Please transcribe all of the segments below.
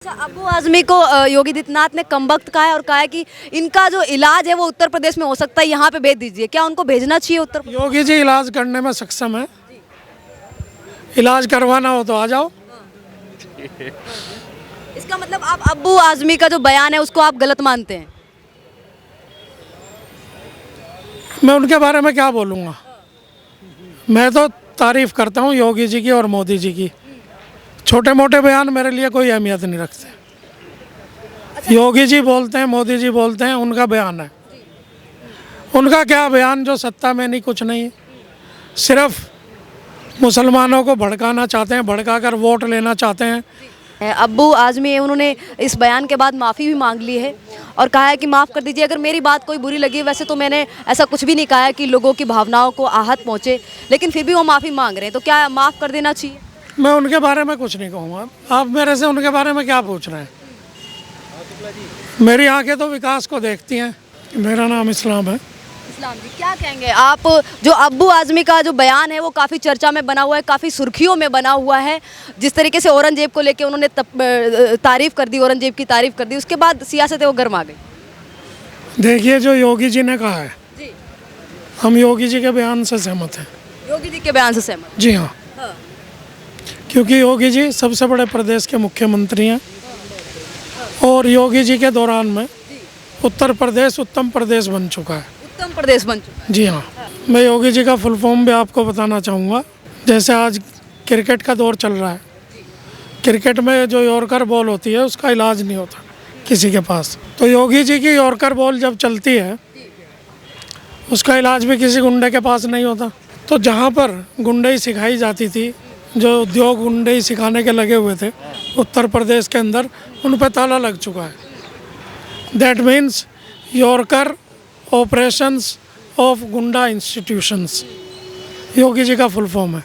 अच्छा, अब्बू आजमी को योगी आदित्यनाथ ने कमबख्त कहा है और कहा है कि इनका जो इलाज है वो उत्तर प्रदेश में हो सकता है, यहाँ पे भेज दीजिए। क्या उनको भेजना चाहिए उत्तर प्रदेश? योगी जी इलाज करने में सक्षम है। इलाज करवाना हो तो आ जाओ। इसका मतलब आप अब्बू आजमी का जो बयान है उसको आप गलत मानते हैं? मैं उनके बारे में क्या बोलूँगा। मैं तो तारीफ करता हूँ योगी जी की और मोदी जी की। छोटे मोटे बयान मेरे लिए कोई अहमियत नहीं रखते। योगी जी बोलते हैं, मोदी जी बोलते हैं, उनका बयान है। उनका क्या बयान जो सत्ता में नहीं, कुछ नहीं। सिर्फ मुसलमानों को भड़काना चाहते हैं, भड़का कर वोट लेना चाहते हैं। अब्बू आजमी उन्होंने इस बयान के बाद माफ़ी भी मांग ली है और कहा है कि माफ़ कर दीजिए अगर मेरी बात कोई बुरी लगी। वैसे तो मैंने ऐसा कुछ भी नहीं कहा है कि लोगों की भावनाओं को आहत पहुँचे, लेकिन फिर भी वो माफ़ी मांग रहे हैं, तो क्या माफ़ कर देना चाहिए? मैं उनके बारे में कुछ नहीं कहूँगा। आप मेरे से उनके बारे में क्या पूछ रहे हैं? मेरी आंखें तो विकास को देखती हैं। मेरा नाम इस्लाम है। इस्लाम जी, क्या कहेंगे आप? जो अब्बू आजमी का जो बयान है वो काफ़ी चर्चा में बना हुआ है, काफ़ी सुर्खियों में बना हुआ है। जिस तरीके से औरंगजेब को लेके उन्होंने तारीफ़ कर दी, औरंगजेब की तारीफ़ कर दी, उसके बाद सियासत है वो गर्मा गई। देखिए, जो योगी जी ने कहा है जी, हम योगी जी के बयान से सहमत हैं। योगी जी के बयान से सहमत? जी हाँ, हाँ। क्योंकि योगी जी सबसे बड़े प्रदेश के मुख्यमंत्री हैं और योगी जी के दौरान में उत्तर प्रदेश उत्तम प्रदेश बन चुका है। उत्तम प्रदेश बन चुका है। जी हाँ, मैं योगी जी का फुल फॉर्म भी आपको बताना चाहूँगा। जैसे आज क्रिकेट का दौर चल रहा है, क्रिकेट में जो यॉर्कर बॉल होती है उसका इलाज नहीं होता किसी के पास। तो योगी जी की यॉर्कर बॉल जब चलती है उसका इलाज भी किसी गुंडे के पास नहीं होता। तो जहाँ पर गुंडई सिखाई जाती थी, जो उद्योग गुंडई सिखाने के लगे हुए थे उत्तर प्रदेश के अंदर, उन पर ताला लग चुका है। That means yorker operations of गुंडा इंस्टीट्यूशंस, योगी जी का फुल फॉर्म है।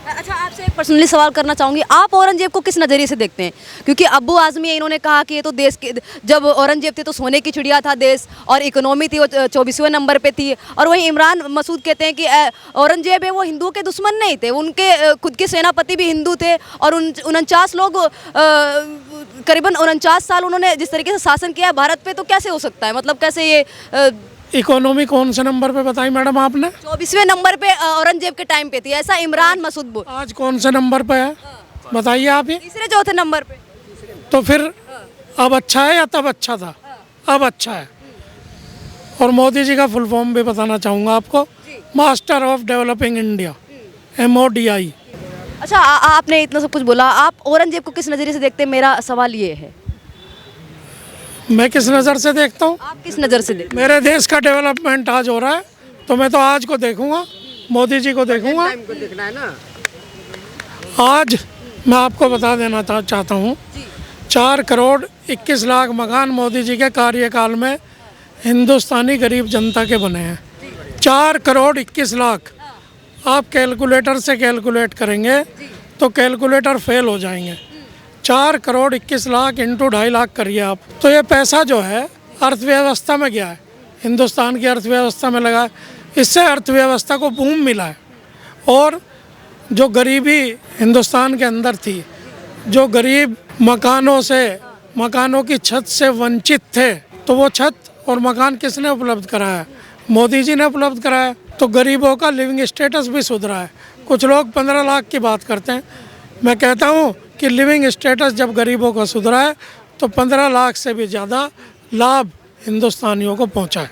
अच्छा, आपसे पर्सनली सवाल करना चाहूँगी, आप औरंगजेब को किस नज़रिए से देखते हैं? क्योंकि अब्बू आजमी इन्होंने कहा कि ये तो देश के, जब औरंगजेब थे तो सोने की चिड़िया था देश, और इकोनॉमी थी वो 24वें नंबर पे थी। और वहीं इमरान मसूद कहते हैं कि औरंगजेब है वो हिंदुओं के दुश्मन नहीं थे, उनके खुद के सेनापति भी हिंदू थे। और 49 लोग, करीबन 49 साल उन्होंने जिस तरीके से शासन किया है भारत पे, तो कैसे हो सकता है? मतलब कैसे ये इकोनॉमी कौन से नंबर पे बताई मैडम आपने? 24वें नंबर पे औरंगजेब के टाइम पे थी, ऐसा इमरान मसूद बोल। आज कौन से नंबर पे है बताइए आप ही। तीसरे चौथे नंबर पे। तो फिर अब अच्छा है या तब अच्छा था? अब अच्छा है। और मोदी जी का फुल फॉर्म भी बताना चाहूँगा आपको, master of developing India, MODI। अच्छा, आपने इतना सब कुछ बोला, आप औरंगजेब को किस नज़रिए से देखते हैं? मेरा सवाल ये है। मैं किस नज़र से देखता हूँ? आप किस नज़र से देखते मेरे देश का डेवलपमेंट आज हो रहा है तो मैं तो आज को देखूंगा, मोदी जी को देखूंगा। आज मैं आपको बता देना चाहता हूँ, 4 करोड़ 21 लाख मकान मोदी जी के कार्यकाल में हिंदुस्तानी गरीब जनता के बने हैं। 4 करोड़ 21 लाख। आप कैलकुलेटर से कैलकुलेट करेंगे तो कैलकुलेटर फेल हो जाएंगे। 4 करोड़ 21 लाख इंटू 2.5 लाख करिए आप, तो ये पैसा जो है अर्थव्यवस्था में गया है, हिंदुस्तान की अर्थव्यवस्था में लगा है। इससे अर्थव्यवस्था को बूम मिला है। और जो गरीबी हिंदुस्तान के अंदर थी, जो गरीब मकानों की छत से वंचित थे, तो वो छत और मकान किसने उपलब्ध कराया? मोदी जी ने उपलब्ध कराया। तो गरीबों का लिविंग स्टेटस भी सुधरा है। कुछ लोग 15 लाख की बात करते हैं, मैं कहता हूँ कि लिविंग स्टेटस जब गरीबों का सुधरा है तो 15 लाख से भी ज़्यादा लाभ हिंदुस्तानियों को पहुँचा है।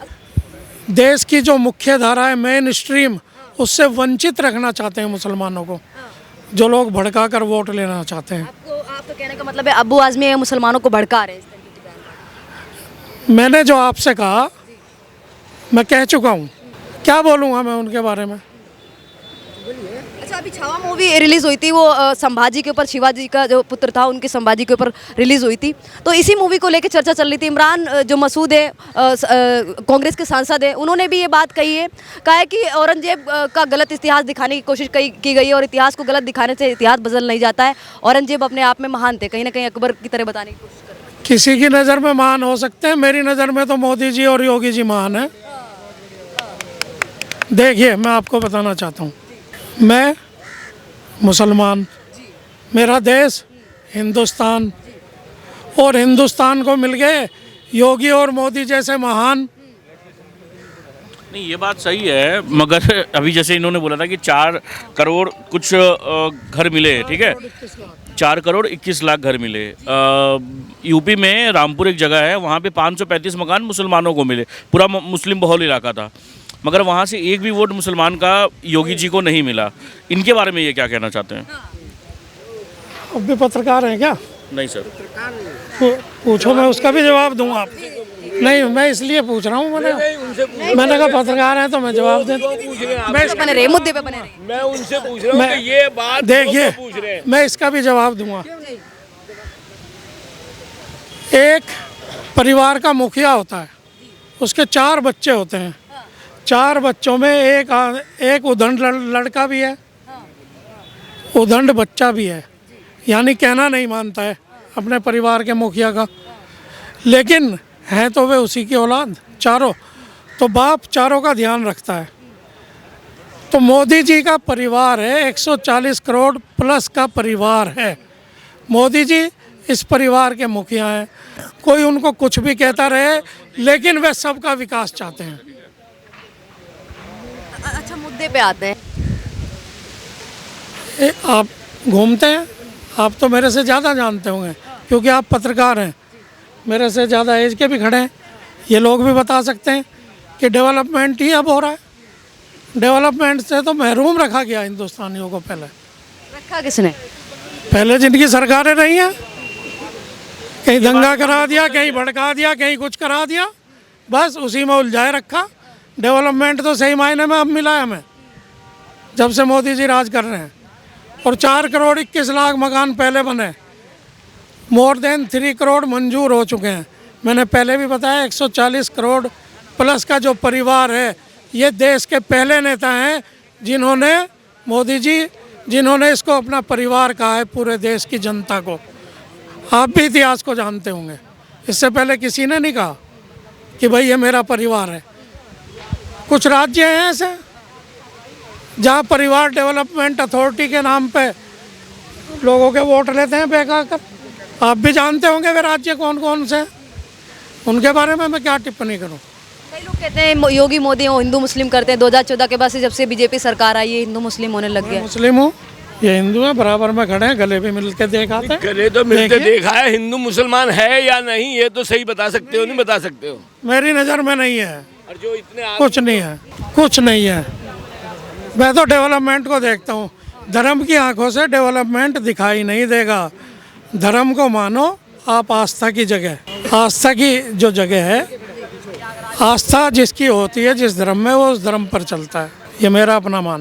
देश की जो मुख्य धारा है, मेन स्ट्रीम, उससे वंचित रखना चाहते हैं मुसलमानों को, जो लोग भड़का कर वोट लेना चाहते हैं। आपको कहने का मतलब है अब्बू आजमी मुसलमानों को भड़का रहे हैं इस तरीके के बयान? मैंने जो आपसे कहा मैं कह चुका हूँ, क्या बोलूँगा मैं उनके बारे में? अच्छा, अभी छावा मूवी रिलीज़ हुई थी, वो संभाजी के ऊपर, शिवाजी का जो पुत्र था उनके संभाजी के ऊपर रिलीज़ हुई थी। तो इसी मूवी को लेकर चर्चा चल रही थी। इमरान जो मसूद है, कांग्रेस के सांसद है, उन्होंने भी ये बात कही है, कहा है कि औरंगजेब का गलत इतिहास दिखाने की कोशिश की गई है और इतिहास को गलत दिखाने से इतिहास बदल नहीं जाता है। औरंगजेब अपने आप में महान थे, कहीं ना कहीं अकबर की तरह बताने की कोशिश कर रहे हैं। किसी की नज़र में महान हो सकते हैं, मेरी नज़र में तो मोदी जी और योगी जी महान हैं। देखिए, मैं आपको बताना चाहता हूँ, मैं मुसलमान, मेरा देश हिंदुस्तान, और हिंदुस्तान को मिल गए योगी और मोदी जैसे महान। नहीं, ये बात सही है, मगर अभी जैसे इन्होंने बोला था कि 4 करोड़ कुछ घर मिले, ठीक है, 4 करोड़ 21 लाख घर मिले। यूपी में रामपुर एक जगह है, वहाँ पे 535 मकान मुसलमानों को मिले, पूरा मुस्लिम बहुल इलाका था, मगर वहाँ से एक भी वोट मुसलमान का योगी जी को नहीं मिला। इनके बारे में ये क्या कहना चाहते हैं? अब भी पत्रकार हैं क्या? नहीं सर, पूछो, मैं उसका भी जवाब दूंगा आप। नहीं, मैं इसलिए पूछ रहा हूँ, मैंने कहा पत्रकार हैं तो मैं जवाब दे। बने रहे मुद्दे पे बने रहे। मैं उनसे पूछ रहा हूँ कि ये बात देखिए, पूछ रहे हैं। मैं इसका भी जवाब दूंगा। एक परिवार का मुखिया होता है, उसके 4 बच्चे होते हैं, 4 बच्चों में एक उदंड लड़का भी है, उदंड बच्चा भी है, यानी कहना नहीं मानता है अपने परिवार के मुखिया का, लेकिन हैं तो वे उसी की औलाद चारों, तो बाप चारों का ध्यान रखता है। तो मोदी जी का परिवार है, 140 करोड़ प्लस का परिवार है। मोदी जी इस परिवार के मुखिया हैं, कोई उनको कुछ भी कहता रहे, लेकिन वे सबका विकास चाहते हैं। अच्छा, मुद्दे पे आते हैं। आप घूमते हैं, आप तो मेरे से ज़्यादा जानते होंगे क्योंकि आप पत्रकार हैं, मेरे से ज़्यादा एज के भी खड़े हैं, ये लोग भी बता सकते हैं कि डेवलपमेंट ही अब हो रहा है। डेवलपमेंट से तो महरूम रखा गया हिंदुस्तानियों को। पहले रखा किसने? पहले जिनकी सरकारें रही हैं, कहीं दंगा करा दिया, कहीं भड़का दिया, कहीं कुछ करा दिया, बस उसी में उलझाए रखा। डेवलपमेंट तो सही मायने में अब मिला है हमें, जब से मोदी जी राज कर रहे हैं। और 4 करोड़ 21 लाख मकान पहले बने, मोर देन 3 करोड़ मंजूर हो चुके हैं। मैंने पहले भी बताया 140 करोड़ प्लस का जो परिवार है, ये देश के पहले नेता हैं जिन्होंने, मोदी जी, जिन्होंने इसको अपना परिवार कहा है पूरे देश की जनता को। आप भी इतिहास को जानते होंगे, इससे पहले किसी ने नहीं कहा कि भाई ये मेरा परिवार है। कुछ राज्य हैं ऐसे जहाँ परिवार डेवलपमेंट अथॉरिटी के नाम पे लोगों के वोट लेते हैं बेकार कर। आप भी जानते होंगे वे राज्य कौन कौन से हैं, उनके बारे में मैं क्या टिप्पणी करूं। कई लोग कहते हैं योगी मोदी वो हिंदू मुस्लिम करते हैं। 2014 के बाद से जब से बीजेपी सरकार आई है, हिंदू मुस्लिम होने लग गया। मुस्लिम हूँ, ये हिंदू है, बराबर में खड़े हैं, गले भी मिल के देखा था। गले तो मिलते देखा है, हिंदू मुसलमान है या नहीं ये तो सही बता सकते हो, नहीं बता सकते हो? मेरी नज़र में नहीं है, और जो इतने कुछ नहीं है, कुछ नहीं है। मैं तो डेवलपमेंट को देखता हूँ, धर्म की आंखों से डेवलपमेंट दिखाई नहीं देगा। धर्म को मानो आप आस्था की जगह, आस्था की जो जगह है, आस्था जिसकी होती है जिस धर्म में, वो उस धर्म पर चलता है। ये मेरा अपना मानना है।